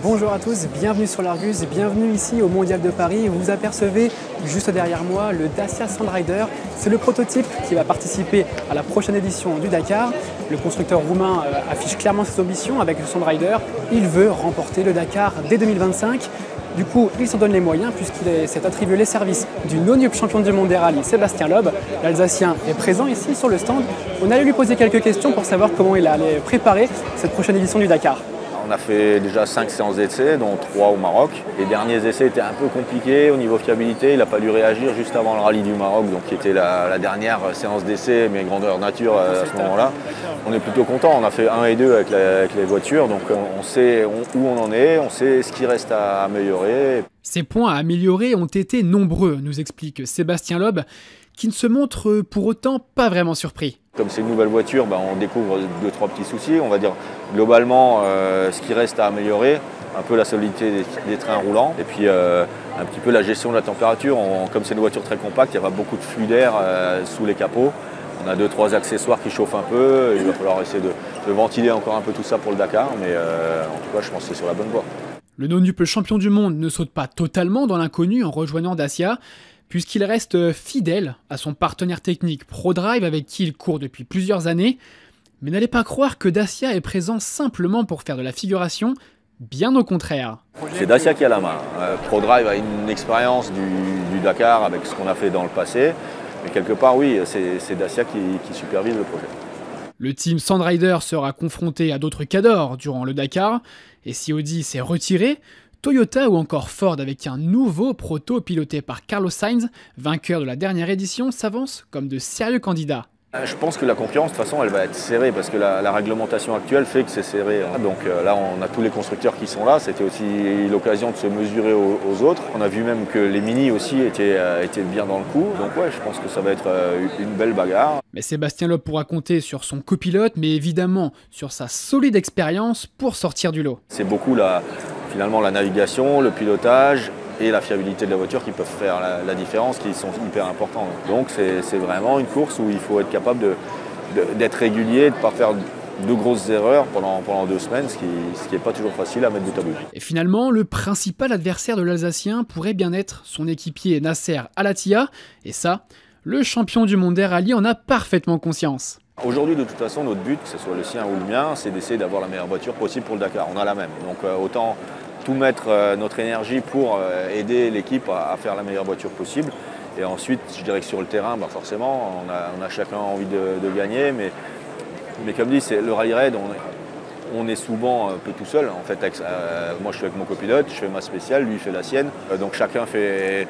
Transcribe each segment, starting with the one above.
Bonjour à tous, bienvenue sur l'Argus, bienvenue ici au Mondial de Paris. Vous apercevez juste derrière moi le Dacia Sandrider. C'est le prototype qui va participer à la prochaine édition du Dakar. Le constructeur roumain affiche clairement ses ambitions avec le Sandrider. Il veut remporter le Dakar dès 2025. Du coup, il s'en donne les moyens puisqu'il s'est attribué les services du non-up champion du monde des rallyes, Sébastien Loeb. L'Alsacien est présent ici sur le stand. On allait lui poser quelques questions pour savoir comment il allait préparer cette prochaine édition du Dakar. On a fait déjà 5 séances d'essai, dont 3 au Maroc. Les derniers essais étaient un peu compliqués au niveau fiabilité. Il a fallu réagir juste avant le rallye du Maroc, donc qui était la dernière séance d'essai, mais grandeur nature à ce moment-là. On est plutôt content. On a fait 1 et 2 avec les voitures, donc on sait où on en est, on sait ce qui reste à améliorer. Ces points à améliorer ont été nombreux, nous explique Sébastien Loeb, qui ne se montre pour autant pas vraiment surpris. Comme c'est une nouvelle voiture, on découvre 2-3 petits soucis. On va dire globalement ce qui reste à améliorer, un peu la solidité des trains roulants et puis un petit peu la gestion de la température. Comme c'est une voiture très compacte, il y a beaucoup de flux d'air sous les capots. On a 2-3 accessoires qui chauffent un peu. Il va falloir essayer de ventiler encore un peu tout ça pour le Dakar, mais en tout cas je pense que c'est sur la bonne voie. Le non-up champion du monde ne saute pas totalement dans l'inconnu en rejoignant Dacia, puisqu'il reste fidèle à son partenaire technique ProDrive avec qui il court depuis plusieurs années. Mais n'allez pas croire que Dacia est présent simplement pour faire de la figuration, bien au contraire. C'est Dacia qui a la main. ProDrive a une expérience du Dakar avec ce qu'on a fait dans le passé, mais quelque part oui, c'est Dacia qui supervise le projet. Le team Sandrider sera confronté à d'autres cadors durant le Dakar, et si Audi s'est retiré, Toyota ou encore Ford avec un nouveau proto piloté par Carlos Sainz, vainqueur de la dernière édition, s'avance comme de sérieux candidats. Je pense que la concurrence, de toute façon, elle va être serrée parce que la réglementation actuelle fait que c'est serré. Donc là, on a tous les constructeurs qui sont là. C'était aussi l'occasion de se mesurer aux autres. On a vu même que les Mini aussi étaient bien dans le coup. Donc ouais, je pense que ça va être une belle bagarre. Mais Sébastien Loeb pourra compter sur son copilote, mais évidemment sur sa solide expérience pour sortir du lot. C'est beaucoup finalement la navigation, le pilotage et la fiabilité de la voiture qui peuvent faire la différence, qui sont hyper importants. Donc c'est vraiment une course où il faut être capable d'être régulier, de ne pas faire de grosses erreurs pendant 2 semaines, ce qui n'est pas toujours facile à mettre bout à bout. Et finalement, le principal adversaire de l'Alsacien pourrait bien être son équipier Nasser Al-Attiyah, et ça, le champion du monde des rallyes en a parfaitement conscience. Aujourd'hui, de toute façon, notre but, que ce soit le sien ou le mien, c'est d'essayer d'avoir la meilleure voiture possible pour le Dakar. On a la même, donc autant tout mettre notre énergie pour aider l'équipe à faire la meilleure voiture possible. Et ensuite, je dirais que sur le terrain, forcément, on a chacun envie de gagner. Mais comme dit, c'est le rallye raid, on est souvent un peu tout seul. En fait, moi, je suis avec mon copilote, je fais ma spéciale, lui, il fait la sienne. Donc chacun fait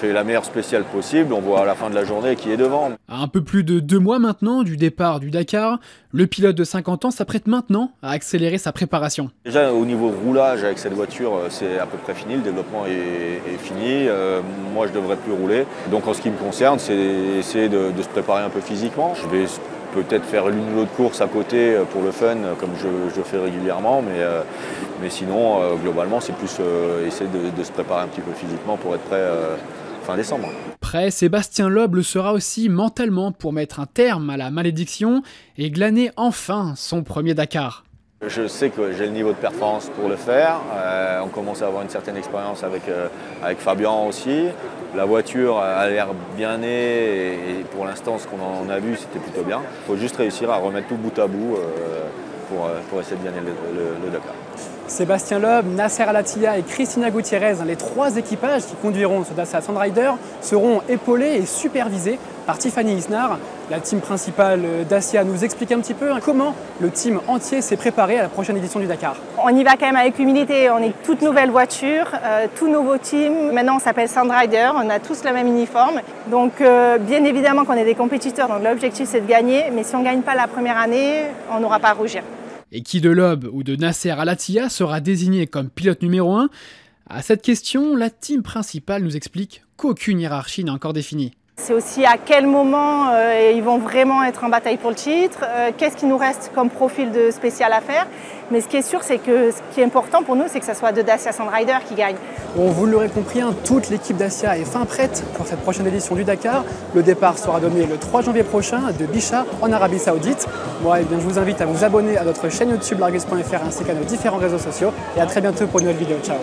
la meilleure spéciale possible, on voit à la fin de la journée qui est devant. À un peu plus de 2 mois maintenant du départ du Dakar, le pilote de 50 ans s'apprête maintenant à accélérer sa préparation. Déjà au niveau roulage avec cette voiture, c'est à peu près fini, le développement est fini, moi je devrais plus rouler. Donc en ce qui me concerne, c'est essayer de se préparer un peu physiquement. Je vais peut-être faire l'une ou l'autre course à côté pour le fun, comme je fais régulièrement, mais sinon globalement c'est plus essayer de se préparer un petit peu physiquement pour être prêt fin décembre. Prêt, Sébastien Loeb le sera aussi mentalement pour mettre un terme à la malédiction et glaner enfin son premier Dakar. Je sais que j'ai le niveau de performance pour le faire. On commence à avoir une certaine expérience avec Fabien aussi. La voiture a l'air bien née et pour l'instant, ce qu'on en a vu, c'était plutôt bien. Il faut juste réussir à remettre tout bout à bout pour essayer de gagner le Dakar. Sébastien Loeb, Nasser Al-Attiyah et Cristina Gutiérrez, les 3 équipages qui conduiront ce Dacia Sandrider, seront épaulés et supervisés par Tiffany Isnar. La team principale Dacia nous explique un petit peu comment le team entier s'est préparé à la prochaine édition du Dakar. On y va quand même avec humilité, on est toute nouvelle voiture, tout nouveau team. Maintenant on s'appelle Sandrider, on a tous le même uniforme. Donc bien évidemment qu'on est des compétiteurs, donc l'objectif c'est de gagner, mais si on ne gagne pas la première année, on n'aura pas à rougir. Et qui de Loeb ou de Nasser Al-Attiyah sera désigné comme pilote numéro 1 ? À cette question, la team principale nous explique qu'aucune hiérarchie n'est encore définie. C'est aussi à quel moment ils vont vraiment être en bataille pour le titre, qu'est-ce qui nous reste comme profil de spécial à faire. Mais ce qui est sûr, c'est que ce qui est important pour nous, c'est que ce soit de Dacia Sandrider qui gagne. Bon, vous l'aurez compris, toute l'équipe Dacia est fin prête pour cette prochaine édition du Dakar. Le départ sera donné le 3 janvier prochain de Bicha en Arabie Saoudite. Moi, je vous invite à vous abonner à notre chaîne YouTube largus.fr ainsi qu'à nos différents réseaux sociaux. Et à très bientôt pour une nouvelle vidéo. Ciao.